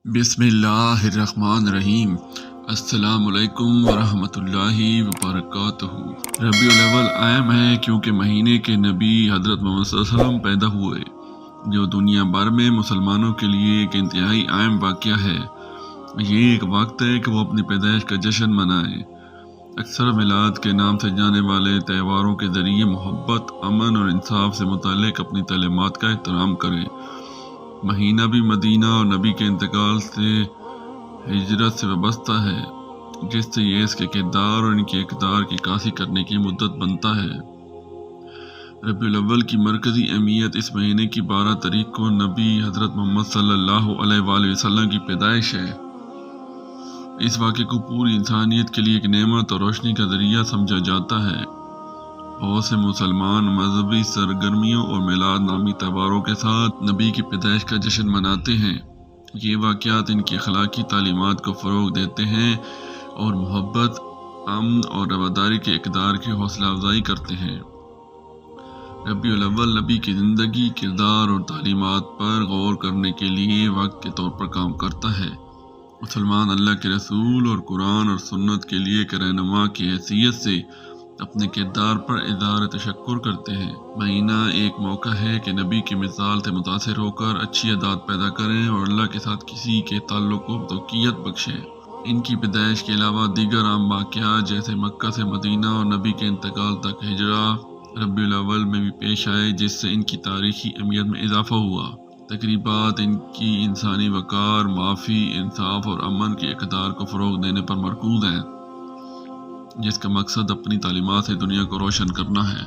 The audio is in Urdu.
بسم اللہ الرحمن الرحیم۔ السلام علیکم ورحمۃ اللہ وبرکاتہ۔ ربیع الاول اہم ہے کیونکہ مہینے کے نبی حضرت محمد صلی اللہ علیہ وسلم پیدا ہوئے، جو دنیا بھر میں مسلمانوں کے لیے ایک انتہائی اہم واقعہ ہے۔ یہ ایک وقت ہے کہ وہ اپنی پیدائش کا جشن منائیں۔ اکثر میلاد کے نام سے جانے والے تہواروں کے ذریعے محبت، امن اور انصاف سے متعلق اپنی تعلیمات کا احترام کریں۔ مہینہ بھی مدینہ اور نبی کے انتقال سے ہجرت سے وابستہ ہے، جس سے یہ اس کے کردار اور ان کی اقدار کی عکاسی کرنے کی مدت بنتا ہے۔ ربیع الاول کی مرکزی اہمیت اس مہینے کی 12 تاریخ کو نبی حضرت محمد صلی اللہ علیہ وآلہ وسلم کی پیدائش ہے۔ اس واقعے کو پوری انسانیت کے لیے ایک نعمت اور روشنی کا ذریعہ سمجھا جاتا ہے۔ بہت سے مسلمان مذہبی سرگرمیوں اور میلاد نامی تہواروں کے ساتھ نبی کی پیدائش کا جشن مناتے ہیں۔ یہ واقعات ان کی اخلاقی تعلیمات کو فروغ دیتے ہیں اور محبت، امن اور رواداری کے اقدار کی حوصلہ افزائی کرتے ہیں۔ ربیع الاول نبی کی زندگی، کردار اور تعلیمات پر غور کرنے کے لیے وقت کے طور پر کام کرتا ہے۔ مسلمان اللہ کے رسول اور قرآن اور سنت کے لیے ایک رہنما کی حیثیت سے اپنے کردار پر اظہار تشکر کرتے ہیں۔ مہینہ ایک موقع ہے کہ نبی کی مثال سے متاثر ہو کر اچھی عادات پیدا کریں اور اللہ کے ساتھ کسی کے تعلق کو توقیت بخشیں۔ ان کی پیدائش کے علاوہ دیگر عام واقعات جیسے مکہ سے مدینہ اور نبی کے انتقال تک ہجرت ربیع الاول میں بھی پیش آئے، جس سے ان کی تاریخی اہمیت میں اضافہ ہوا۔ تقریبات ان کی انسانی وقار، معافی، انصاف اور امن کے اقدار کو فروغ دینے پر مرکوز ہیں، جس کا مقصد اپنی تعلیمات سے دنیا کو روشن کرنا ہے۔